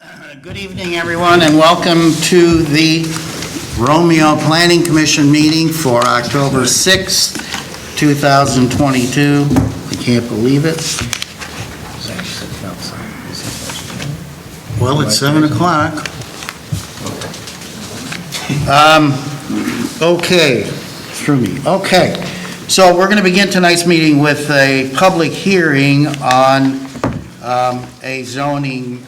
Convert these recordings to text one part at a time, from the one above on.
Good evening, everyone, and welcome to the Romeo Planning Commission meeting for October 6th, 2022. I can't believe it. Well, it's 7 o'clock. Okay, through me. Okay, so we're going to begin tonight's meeting with a public hearing on a zoning,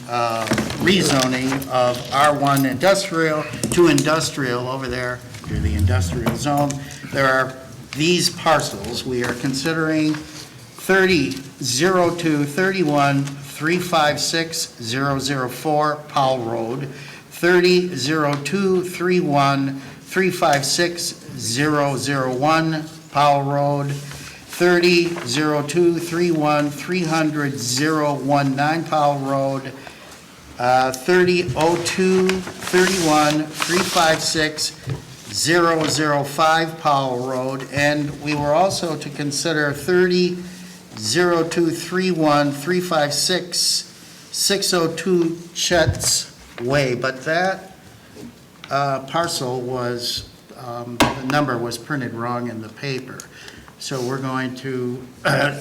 rezoning of R1 industrial to industrial over there, near the industrial zone. There are these parcels. We are considering 3002, 31, 356, 004 Powell Road, 3002, 31, 356, 001 Powell Road, 30-02-31, 300-019 Powell Road, 30-02-31, 356-005 Powell Road, and we were also to consider 30-02-31, 356-602 Chet's Way, but that parcel was, the number was printed wrong in the paper. So we're going to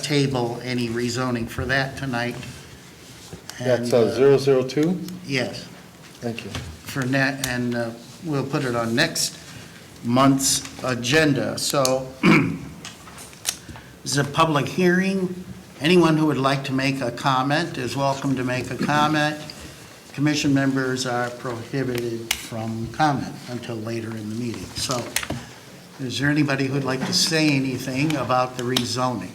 table any rezoning for that tonight. That's And, 002? Yes, Thank you. for net, and we'll put it on next month's agenda. So this is a public hearing. Anyone who would like to make a comment is welcome to make a comment. Commission members are prohibited from comment until later in the meeting. So is there anybody who'd like to say anything about the rezoning?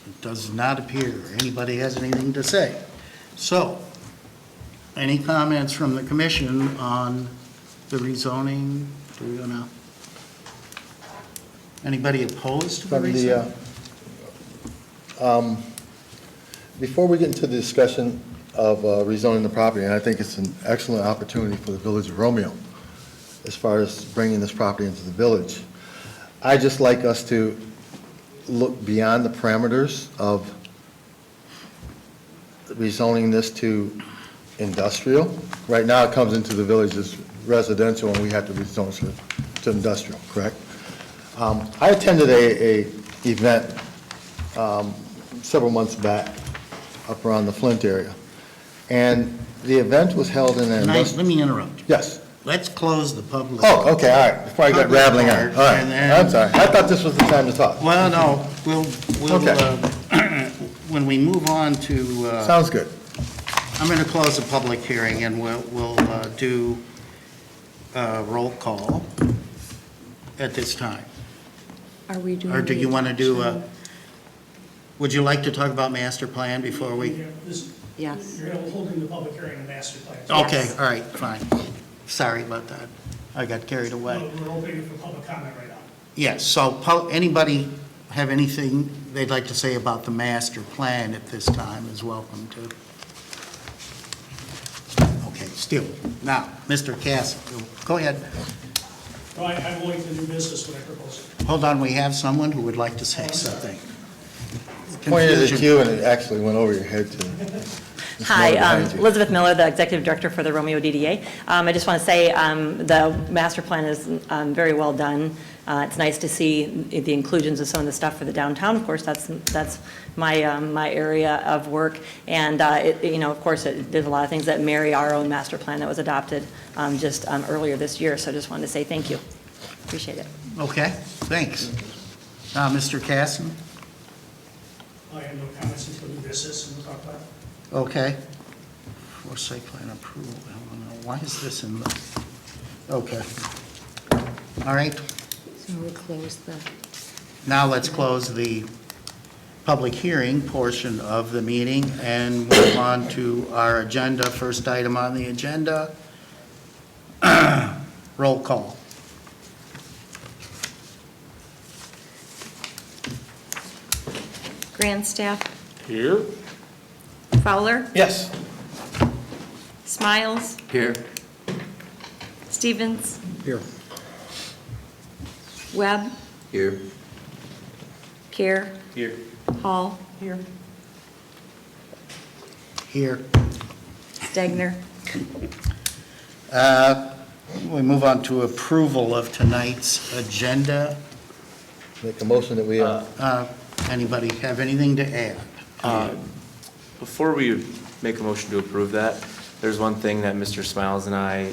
It does not appear anybody has anything to say. So, any comments from the commission on the rezoning? Do we go now? Anybody opposed to the From rezoning? Before we get into the discussion of rezoning the property, and I think it's an excellent opportunity for the Village of Romeo as far as bringing this property into the village, I'd just like us to look beyond the parameters of rezoning this to industrial. Right now, it comes into the village as residential, and we have to rezone it to industrial, correct? I attended a event several months back up around the Flint area, and the event was held in an Let me interrupt you. Yes. Let's close the public. Oh, okay, all right, before I got Public rattling on. part, All right, and then- I'm sorry. I thought this was the time to talk. Well, no, we'll, Okay. when we move on to, Sounds good. I'm going to close the public hearing, and we'll do roll call at this time. Are we doing? Or do you want to do, would you like to talk about master plan before we? Yes. You're holding the public hearing on master plan. Okay, all right, fine. Sorry about that. I got carried away. We're opening for public comment right now. Yes, so anybody have anything they'd like to say about the master plan at this time is welcome to. Okay, still. Now, Mr. Cass, go ahead. No, I'm going to do business when I propose it. Hold on, we have someone who would like to say something. Pointed at Confusion. you, and it actually went over your head, too. Hi, Elizabeth Miller, the Executive Director for the Romeo DDA. I just want to say the master plan is very well done. It's nice to see the inclusions of some of the stuff for the downtown. Of course, that's my area of work. And, of course, there's a lot of things that marry our own master plan that was adopted just earlier this year. So I just wanted to say thank you. Appreciate it. Okay, thanks. Now, Mr. Casson? I have no comments until new business and we'll talk about it. Okay. For site plan approval, I don't know, why is this in the, okay. All right, So we'll close the. now let's close the public hearing portion of the meeting and move on to our agenda. First item on the agenda, roll call. Grandstaff, Here. Fowler, Yes. Smiles, Here. Stevens, Here. Webb, Here. Care, Here. Hall. Here. Here. Stegner. We move on to approval of tonight's agenda. Make a motion that we, Anybody have anything to add? Before we make a motion to approve that, there's one thing that Mr. Smiles and I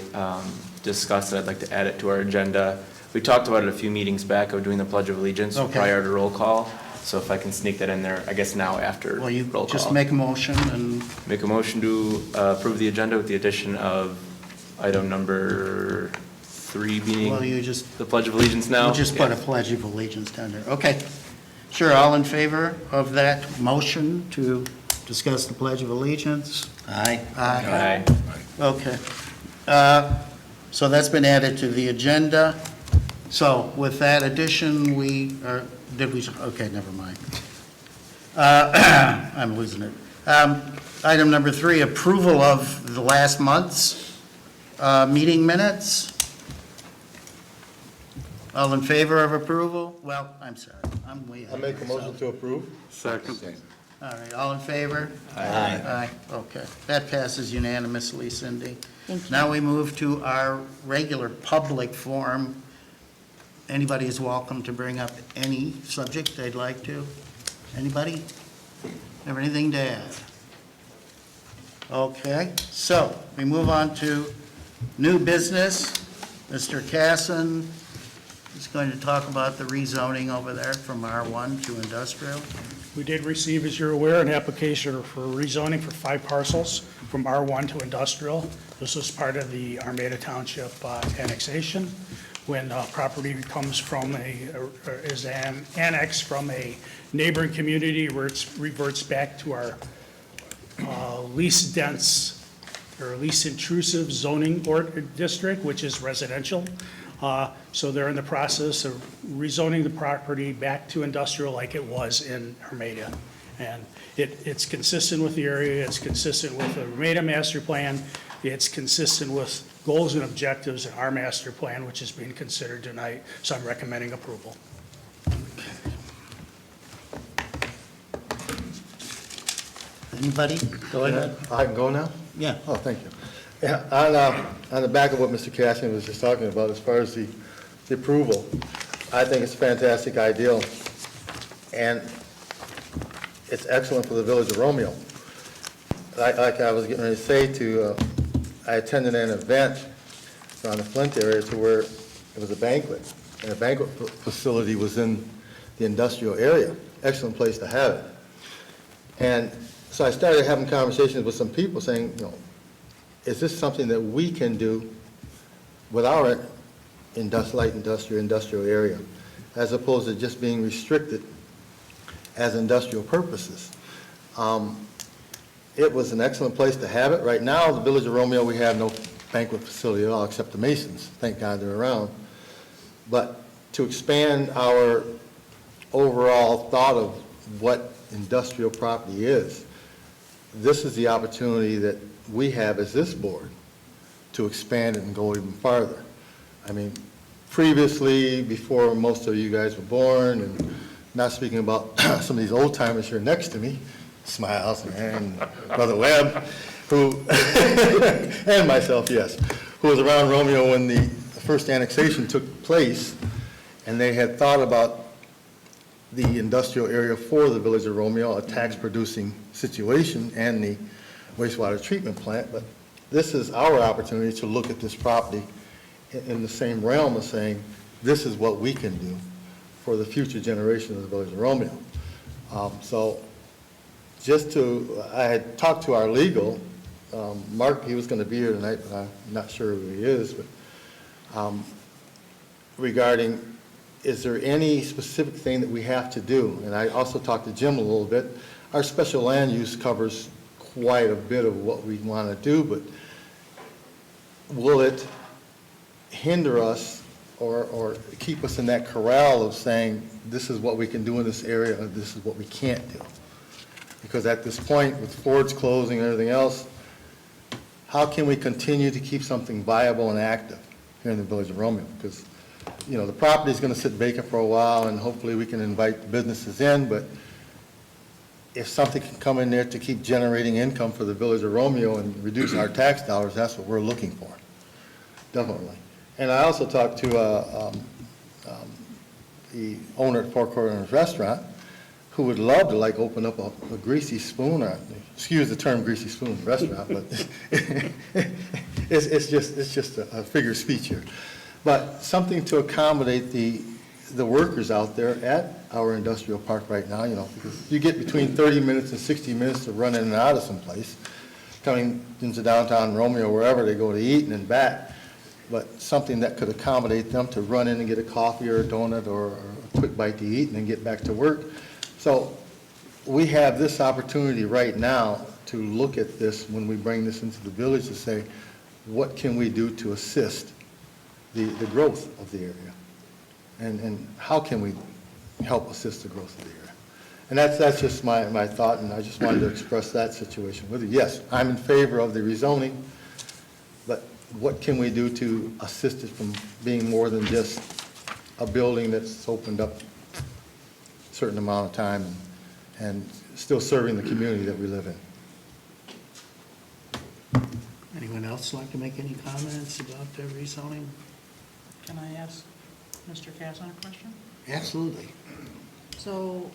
discussed that I'd like to add it to our agenda. We talked about it a few meetings back of doing the Pledge of Allegiance Okay. prior to roll call. So if I can sneak that in there, I guess now after Well, you roll call. just make a motion and, Make a motion to approve the agenda with the addition of item number 3 being well, you just, the Pledge of Allegiance now. you just put a pledge of allegiance down there. Okay. Sure, all in favor of that motion to discuss the Pledge of Allegiance? Aye. Aye. Okay. So that's been added to the agenda. So with that addition, okay, never mind. I'm losing it. Item number 3, approval of the last month's meeting minutes. All in favor of approval? Well, I'm sorry, I'm way ahead I of make a motion myself. to approve. Second. All right, all in favor? Aye. Okay, that passes unanimously, Cindy. Thank you. Now we move to our regular public forum. Anybody is welcome to bring up any subject they'd like to. Anybody? Have anything to add? Okay, so we move on to new business. Mr. Casson is going to talk about the rezoning over there from R1 to industrial. We did receive, as you're aware, an application for rezoning for 5 parcels from R1 to industrial. This was part of the Armada Township annexation. When property comes from is an annex from a neighboring community where it reverts back to our least dense or least intrusive zoning district, which is residential. So they're in the process of rezoning the property back to industrial like it was in Armada. And it's consistent with the area, it's consistent with the Armada master plan, it's consistent with goals and objectives in our master plan, which is being considered tonight, so I'm recommending approval. Anybody? Go ahead. I can go now? Yeah. Oh, thank you. Yeah, on the back of what Mr. Cashin was just talking about, as far as the approval, I think it's a fantastic idea, and it's excellent for the village of Romeo. Like I was getting ready to say I attended an event around the Flint area to where it was a banquet, and a banquet facility was in the industrial area. Excellent place to have it. And so I started having conversations with some people saying, is this something that we can do with our light industrial area, as opposed to just being restricted as industrial purposes? It was an excellent place to have it. Right now, the village of Romeo, we have no banquet facility at all, except the Masons. Thank God they're around. But to expand our overall thought of what industrial property is, this is the opportunity that we have as this board to expand it and go even farther. I mean, previously, before most of you guys were born, and not speaking about some of these old timers here next to me, Smiles and Brother Webb, who, and myself, yes, who was around Romeo when the first annexation took place, and they had thought about the industrial area for the village of Romeo, a tax-producing situation, and the wastewater treatment plant. But this is our opportunity to look at this property in the same realm of saying, this is what we can do for the future generation of the village of Romeo. I had talked to our legal, Mark, he was going to be here tonight, but I'm not sure who he is, but regarding, is there any specific thing that we have to do? And I also talked to Jim a little bit. Our special land use covers quite a bit of what we want to do, but will it hinder us or keep us in that corral of saying, this is what we can do in this area, and this is what we can't do? Because at this point, with Ford's closing and everything else, how can we continue to keep something viable and active here in the village of Romeo? Because, the property is going to sit vacant for a while, and hopefully we can invite businesses in, but if something can come in there to keep generating income for the village of Romeo and reduce our tax dollars, that's what we're looking for, definitely. And I also talked to the owner at Four Corners Restaurant, who would love to like open up a greasy spoon, or, excuse the term greasy spoon restaurant, but it's just a figure of speech here. But something to accommodate the workers out there at our industrial park right now, you know, because you get between 30 minutes and 60 minutes to run in and out of someplace, coming into downtown Romeo, wherever they go to eat and then back. But something that could accommodate them to run in and get a coffee or a donut or a quick bite to eat and then get back to work. So we have this opportunity right now to look at this when we bring this into the village to say, what can we do to assist the growth of the area? And how can we help assist the growth of the area? And that's just my thought, and I just wanted to express that situation with you. Yes, I'm in favor of the rezoning, but what can we do to assist it from being more than just a building that's opened up a certain amount of time and still serving the community that we live in? Anyone else like to make any comments about the rezoning? Can I ask Mr. Casson a question? Absolutely. So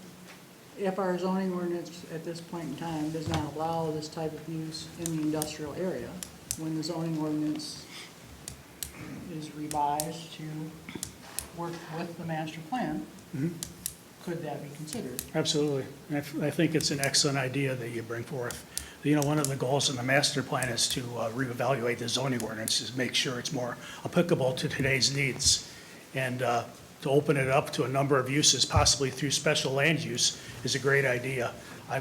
if our zoning ordinance at this point in time does not allow this type of use in the industrial area, when the zoning ordinance is revised to work with the master plan, could that be considered? Absolutely. And I think it's an excellent idea that you bring forth. You know, one of the goals in the master plan is to reevaluate the zoning ordinance, is make sure it's more applicable to today's needs. And to open it up to a number of uses, possibly through special land use, is a great idea.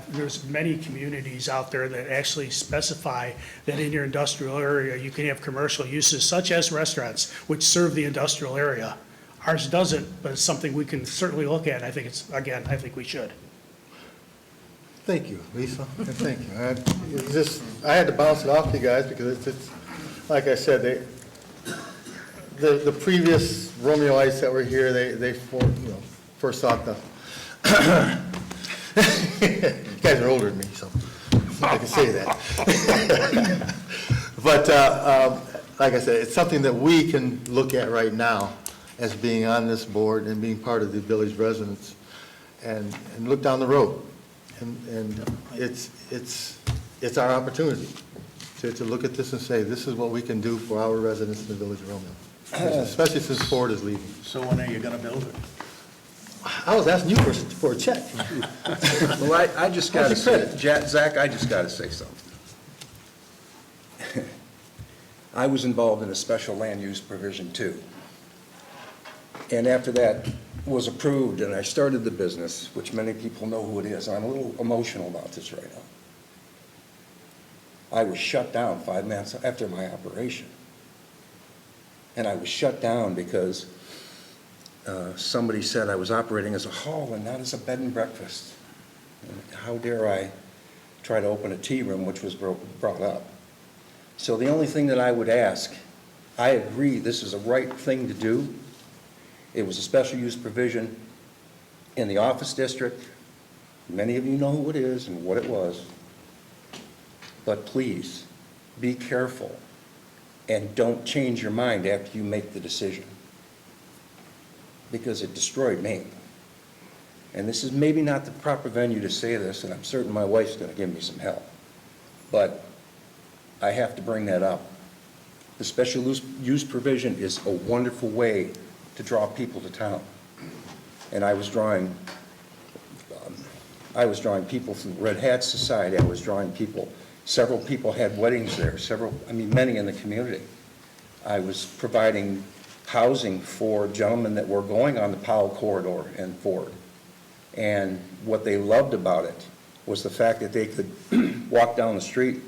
There's many communities out there that actually specify that in your industrial area, you can have commercial uses such as restaurants, which serve the industrial area. Ours doesn't, but it's something we can certainly look at. I think I think we should. Thank you, Lisa, and thank you. I had to bounce it off to you guys because it's like I said, the previous Romeoites that were here, they first thought the, you guys are older than me, so I can say that. But like I said, it's something that we can look at right now as being on this board and being part of the village residents and look down the road. And it's our opportunity to look at this and say, this is what we can do for our residents in the village of Romeo, especially since Ford is leaving. So when are you going to build it? I was asking you for a check. Well, I just got to say, Zach, I just got to say something. I was involved in a special land use provision too. And after that was approved and I started the business, which many people know who it is, and I'm a little emotional about this right now. I was shut down 5 months after my operation. And I was shut down because somebody said I was operating as a hall and not as a bed and breakfast. And how dare I try to open a tea room, which was brought up. So the only thing that I would ask, I agree this is a right thing to do. It was a special use provision in the office district. Many of you know who it is and what it was. But please, be careful and don't change your mind after you make the decision, because it destroyed me. And this is maybe not the proper venue to say this, and I'm certain my wife's going to give me some help. But I have to bring that up. The special use provision is a wonderful way to draw people to town. And I was drawing people from the Red Hat Society. I was drawing people. Several people had weddings there. Many in the community. I was providing housing for gentlemen that were going on the Powell Corridor and Ford. And what they loved about it was the fact that they could walk down the street,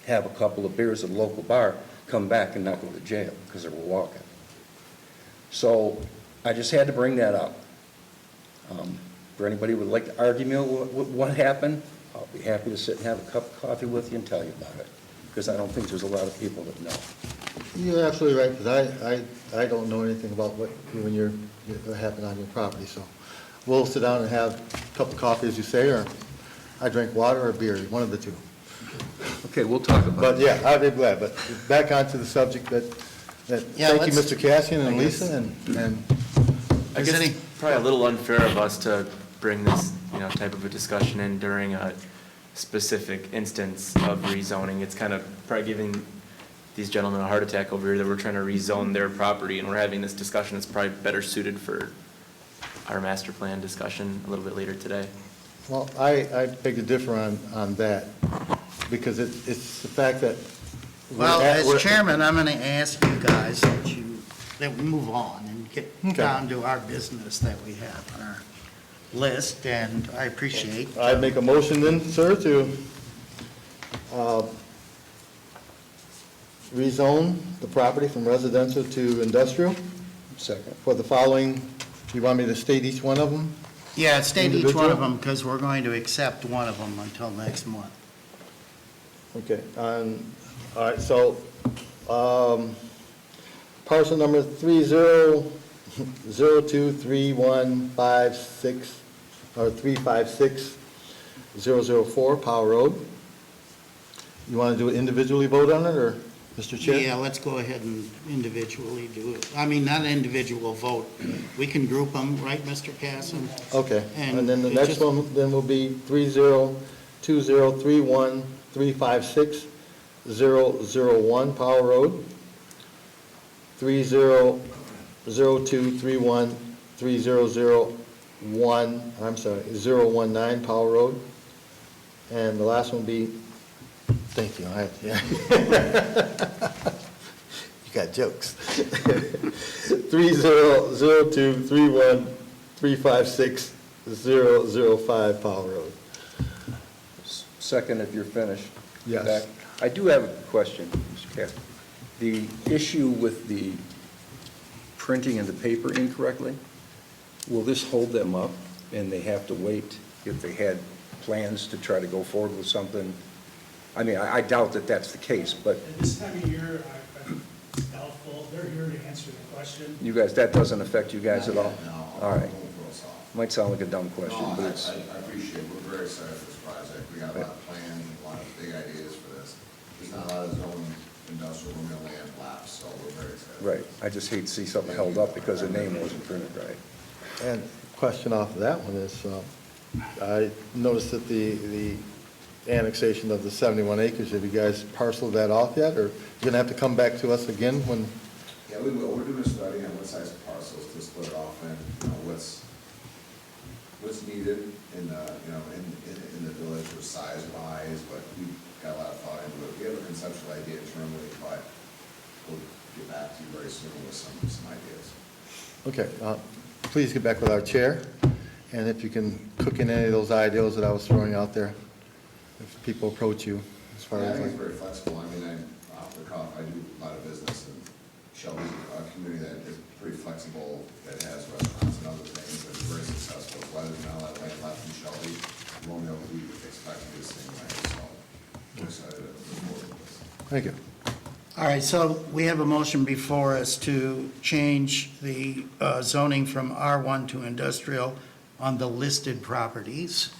have a couple of beers at a local bar, come back and not go to jail because they were walking. So I just had to bring that up. For anybody who would like to argue me what happened, I'll be happy to sit and have a cup of coffee with you and tell you about it, because I don't think there's a lot of people that know. You're absolutely right, because I don't know anything about what happened on your property. So we'll sit down and have a cup of coffee, as you say, or I drink water or beer, one of the two. Okay, we'll talk about But it. yeah, I'd be glad, but back onto the subject Yeah, thank you, let's- Mr. Cassian I and guess- Lisa, and I Is guess any- probably a little unfair of us to bring this, type of a discussion in during a specific instance of rezoning. It's kind of probably giving these gentlemen a heart attack over here that we're trying to rezone their property, and we're having this discussion. It's probably better suited for our master plan discussion a little bit later today. well, I beg to differ on that, because it's the fact that. Well, as we're- chairman, I'm going to ask you guys that we move on and get Okay. down to our business that we have on our list, and I appreciate. I'd make a motion then, sir, to rezone the property from residential to industrial Second. for the following, you want me to state each one of them? Yeah, state each one Individual? of them, because we're going to accept one of them until next month. Okay, all right, so, parcel number 30023156, or 356004, Powell Road. You want to do it individually vote on it, or, Mr. Chair? Yeah, let's go ahead and individually do it. I mean, not an individual vote. We can group them, right, Mr. Casson? Okay, And and then the it next just- one then will be 302031356001, Powell Road. 3002313001, I'm sorry, 019, Powell Road. And the last one will be, thank you, yeah. You got jokes. 300231356005, Powell Road. Second, if you're finished. Yes. Back. I do have a question, Mr. Cass. The issue with the printing of the paper incorrectly, will this hold them up and they have to wait if they had plans to try to go forward with something? I mean, I doubt that that's the case, but At this time of year, it's doubtful. They're here to answer the question. you guys, that doesn't affect you guys at all? No. All right. Don't throw us off. Might sound like a dumb question, No, but I it's, appreciate it. We're very excited for this project. We got a lot of plans, a lot of big ideas for this. There's not a lot of zone industrial Romeo land left, so we're very excited. right. I just hate to see something held up because the name wasn't printed right. And question off of that one is, I noticed that the annexation of the 71 acres, have you guys parceled that off yet? Or you're going to have to come back to us again when, Yeah, we will. We're doing a study on what size parcels to split it off in, what's needed in the, in the village for size-wise, but we've got a lot of thought into it. We have a conceptual idea internally, but we'll get back to you very soon with some ideas. okay, please get back with our chair. And if you can cook in any of those ideas that I was throwing out there, if people approach you as far Yeah, I as think it's like, very flexible. I mean, off the cuff, I do a lot of business in Shelby's, a community that is pretty flexible, that has restaurants and other things, that is very successful. Why there's not a lot of land left in Shelby, Romeo, we expect to be the same way, so we're excited to move forward with this. thank you. All right, so we have a motion before us to change the zoning from R1 to industrial on the listed properties.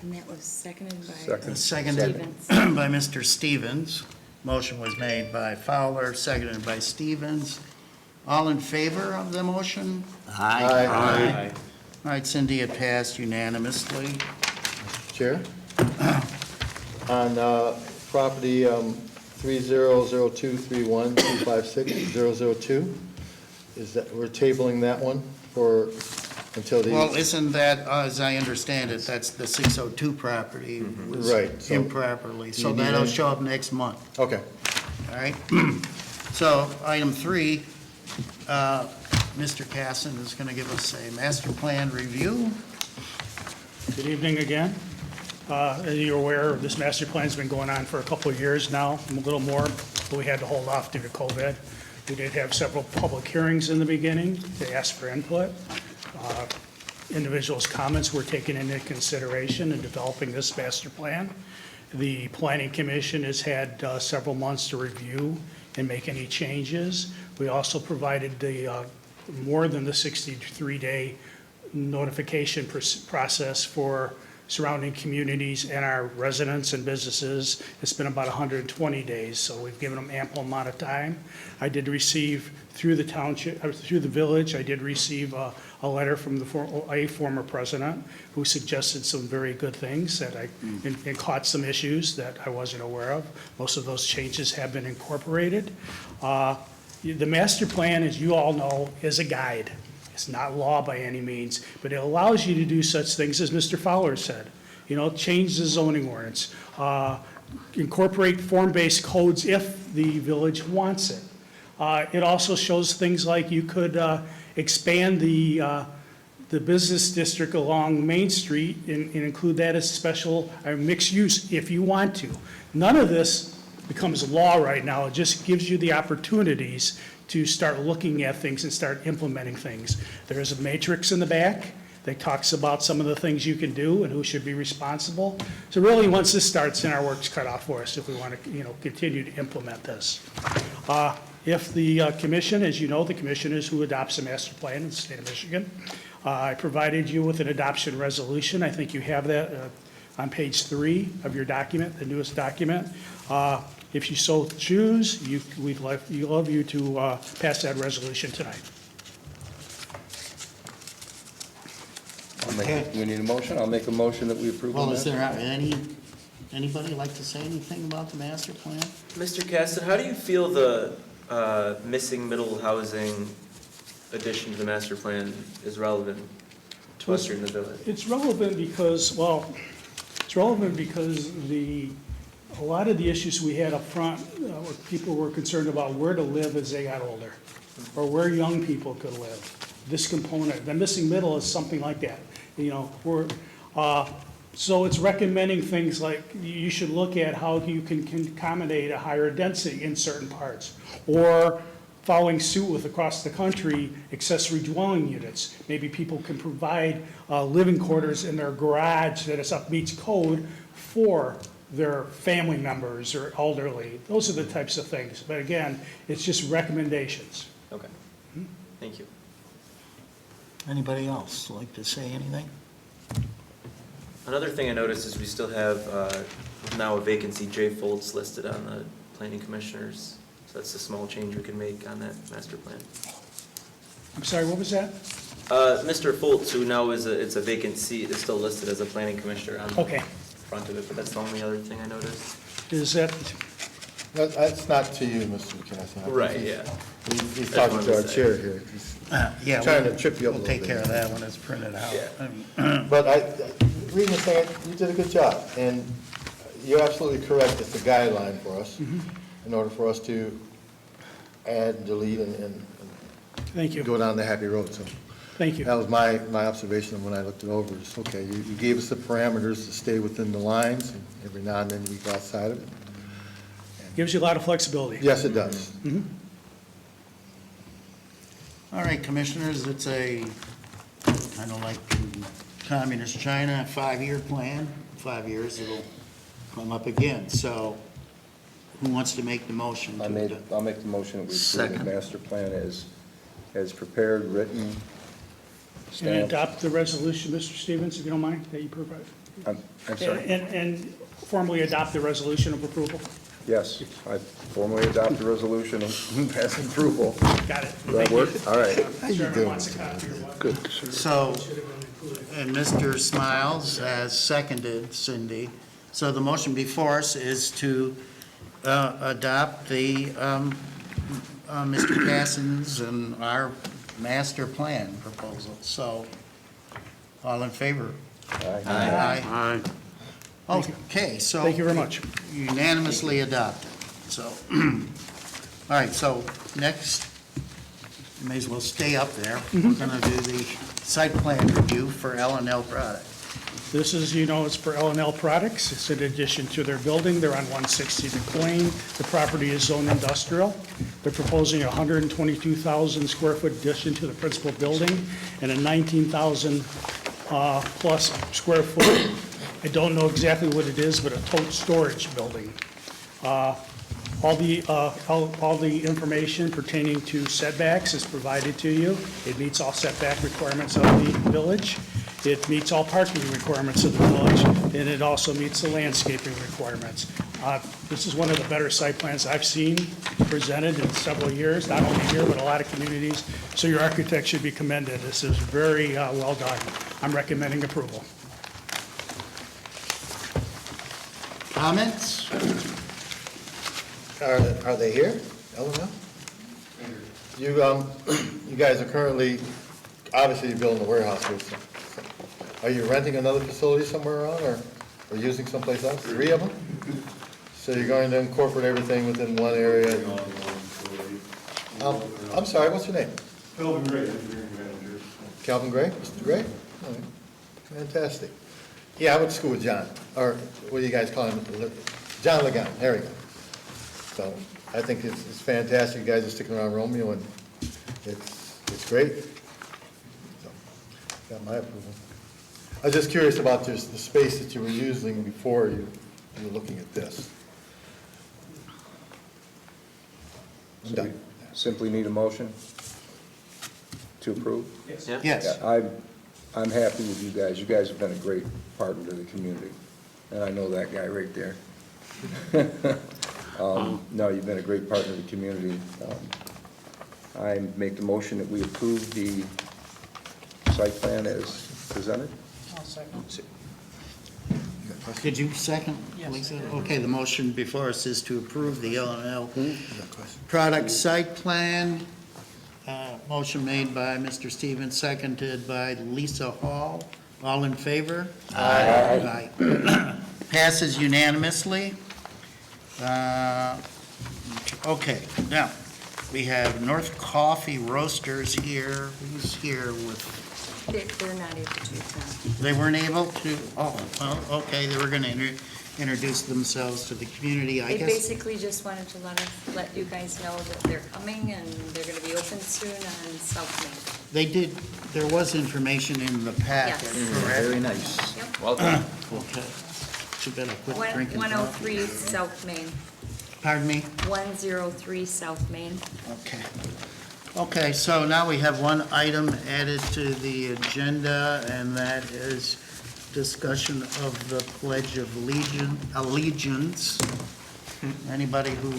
And that was seconded by. Second. Seconded Stevens. by Mr. Stevens. Motion was made by Fowler, seconded by Stevens. All in favor of the motion? Aye. All right, Cindy, it passed unanimously. Chair? On property 300231256002, is that, we're tabling that one for, until the... Well, isn't that, as I understand it, that's the 602 property was Right, so- improperly, so You need that'll any- show up next month, Okay. all right? So, item 3, Mr. Casson is going to give us a master plan review. Good evening again. As you're aware, this master plan's been going on for a couple of years now, a little more, but we had to hold off due to COVID. We did have several public hearings in the beginning to ask for input. Individuals' comments were taken into consideration in developing this master plan. The Planning Commission has had several months to review and make any changes. We also provided the more than the 63-day notification process for surrounding communities and our residents and businesses. It's been about 120 days, so we've given them ample amount of time. I did receive through the township, through the village, I did receive a letter from a former president who suggested some very good things that and caught some issues that I wasn't aware of. Most of those changes have been incorporated. The master plan, as you all know, is a guide. It's not law by any means, but it allows you to do such things as Mr. Fowler said. Change the zoning ordinance, incorporate form-based codes if the village wants it. It also shows things like you could expand the business district along Main Street and include that as special or mixed use if you want to. None of this becomes law right now. It just gives you the opportunities to start looking at things and start implementing things. There is a matrix in the back that talks about some of the things you can do and who should be responsible. So really, once this starts, then our work's cut off for us if we want to, continue to implement this. If the commission, as you know, the commission is who adopts the master plan in the state of Michigan. I provided you with an adoption resolution. I think you have that on page 3 of your document, the newest document. If you so choose, we'd love you to pass that resolution tonight. We need a motion? I'll make a motion that we approve. Well, is there anybody like to say anything about the master plan? Mr. Caston, how do you feel the missing middle housing addition to the master plan is relevant to us here in the village? It's relevant because, a lot of the issues we had up front, where people were concerned about where to live as they got older, or where young people could live. This component, the missing middle is something like that. So it's recommending things like you should look at how you can accommodate a higher density in certain parts, or following suit with across the country, accessory dwelling units. Maybe people can provide living quarters in their garage that meets code for their family members or elderly. Those are the types of things. But again, it's just recommendations. Okay, thank you. Anybody else like to say anything? Another thing I noticed is we still have now a vacancy, Jay Foltz, listed on the planning commissioners. So that's a small change we can make on that master plan. I'm sorry, what was that? Mr. Foltz, who now it's a vacant seat, is still listed as a planning commissioner on the Okay. front of it, but that's the only other thing I noticed. Is that, That's not to you, Mr. McCaskey. Right, yeah. He's talking to our chair here. He's Yeah. trying to trip you up a We'll little take bit. care of that when it's printed out. Yeah. But reading the thing, you did a good job, and you're absolutely correct, it's a guideline for us, in order for us to add, and delete, and thank you, go down the happy road, so. thank you. That was my observation when I looked it over, is, okay, you gave us the parameters to stay within the lines, and every now and then we go outside of it. Gives you a lot of flexibility. Yes, it does. All right, commissioners, it's a, kind of like in communist China, 5-year plan. 5 years, it'll come up again. So who wants to make the motion? I'll make the motion that we approve Second. the master plan as prepared, written, And stamped. adopt the resolution, Mr. Stevens, if you don't mind, that you provide. I'm sorry. And formally adopt the resolution of approval. Yes, I formally adopt the resolution and pass approval. Got it. Does that work? All right. Chairman wants a copy or what? Good. So, Should have been included. and Mr. Smiles has seconded Cindy. So the motion before us is to adopt the, Mr. Cassin's and our master plan proposal. So, all in favor? Aye. Aye. Okay, so. Thank you very much. Unanimously adopted, so. All right, so next, you may as well stay up there. We're gonna do the site plan review for L&L Product. This is, it's for L&L Products. It's in addition to their building. They're on 160 McLean. The property is zoned industrial. They're proposing a 122,000 square foot addition to the principal building and a 19,000 plus square foot, I don't know exactly what it is, but a tote storage building. All the information pertaining to setbacks is provided to you. It meets all setback requirements of the village. It meets all parking requirements of the village, and it also meets the landscaping requirements. This is one of the better site plans I've seen presented in several years, not only here, but a lot of communities. So your architect should be commended. This is very well done. I'm recommending approval. Comments? Are they here? LML? You guys are currently, obviously you're building a warehouse here. Are you renting another facility somewhere around or using someplace else? 3 of them? So you're going to incorporate everything within one area? I'm sorry, what's your name? Calvin Gray, engineering manager. Calvin Gray? Mr. Gray? All right. Fantastic. Yeah, I went to school with John, or what do you guys call him? John Ligon, there we go. So I think it's fantastic. You guys are sticking around Romeo, and it's great. So, got my approval. I was just curious about the space that you were using before you were looking at this. I'm done. Simply need a motion to approve? Yes. Yeah, I'm happy with you guys. You guys have been a great partner to the community, and I know that guy right there. No, you've been a great partner to the community. I make the motion that we approve the site plan as presented. I'll second. Did you second, Lisa? Okay, the motion before us is to approve the LML product site plan. Motion made by Mr. Stevens, seconded by Lisa Hall. All in favor? Aye. Passes unanimously. Okay, now, we have North Coffee Roasters here. Who's here with, They're not able to attend. they weren't able to, oh, well, okay, they were going to introduce themselves to the community, I They guess. basically just wanted to let you guys know that they're coming and they're gonna be open soon on South Main. They did, there was information in the packet, Yes. correct? Very nice. Yep. Welcome. Okay. Too bad I quit drinking coffee. 103 South Main, Pardon me? 103 South Main. Okay. Okay, so now we have one item added to the agenda, and that is discussion of the Pledge of Allegiance. Anybody who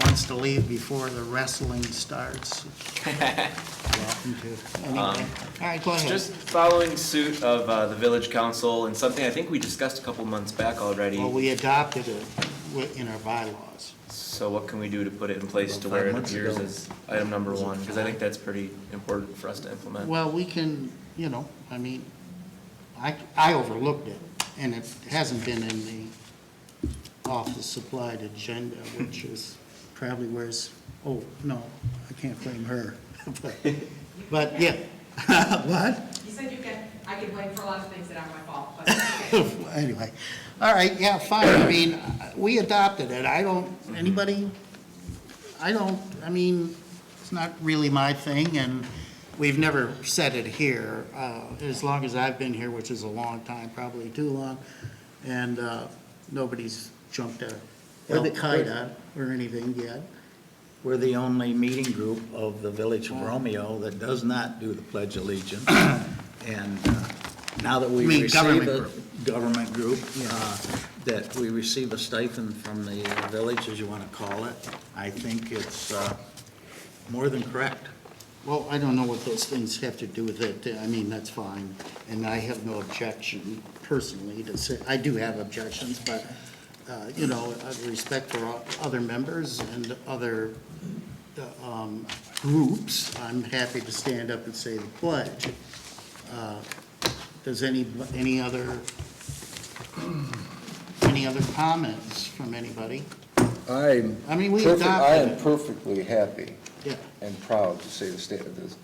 wants to leave before the wrestling starts, welcome to. Anyway, all right, go ahead. Just following suit of the village council and something I think we discussed a couple months back already. Well, we adopted it in our bylaws. So what can we do to put it in place to About where 5 it months appears ago. as item number one? Because I think that's pretty important for us to implement. Well, we can, I mean, I overlooked it, and it hasn't been in the office supplied agenda, which is probably where's, oh, no, I can't blame her. But, yeah. What? You said I can blame for a lot of things that aren't my fault, but that's okay. Anyway, all right, yeah, fine, I mean, we adopted it, anybody, I mean, it's not really my thing, and we've never said it here, as long as I've been here, which is a long time, probably too long, and nobody's jumped a kite on or anything yet. We're the only meeting group of the Village of Romeo that does not do the Pledge of Allegiance. And now that we You mean receive government a group. government group, that we receive a stipend from the village, as you want to call it, I think it's more than correct. Well, I don't know what those things have to do with it. I mean, that's fine, and I have no objection personally to say, I do have objections, but, out of respect for other members and other groups, I'm happy to stand up and say the pledge. Does any other comments from anybody? I mean, we I adopted am it. perfectly happy Yeah. and proud to say the state of the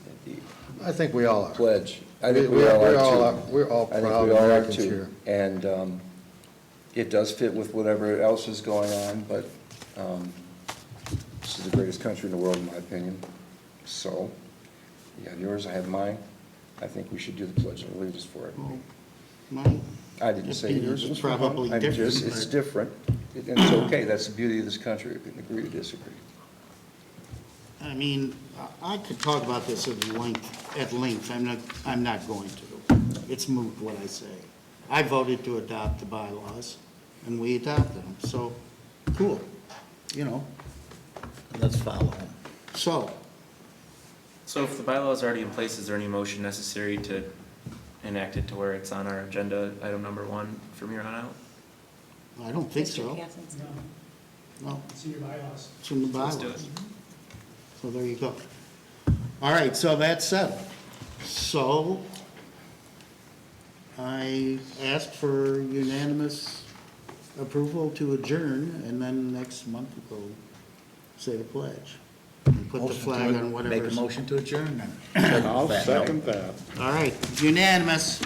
I think we all are. pledge. I think we all are too. We're all I think proud we all are Americans too. here. And it does fit with whatever else is going on, but this is the greatest country in the world, in my opinion. So, you have yours, I have mine. I think we should do the Pledge of Allegiance for it. Well, my I didn't say opinion yours is was probably wrong. different, It's but- different, and it's okay. That's the beauty of this country. We can agree to disagree. I mean, I could talk about this at length. I'm not going to. it's moot what I say. I voted to adopt the bylaws, and we adopted them, so, cool, you know, Let's follow him. so, So if the bylaw is already in place, is there any motion necessary to enact it to where it's on our agenda, item number 1 from here on out? I don't think Mr. so. Kassens? No, It's in your bylaws. it's in the Let's bylaws. do it. So there you go. All right, so that's settled. So I asked for unanimous approval to adjourn, and then next month we'll go say the pledge. And put the Motion to flag on whatever. Make a motion to adjourn then. I'll second that. All right, unanimous.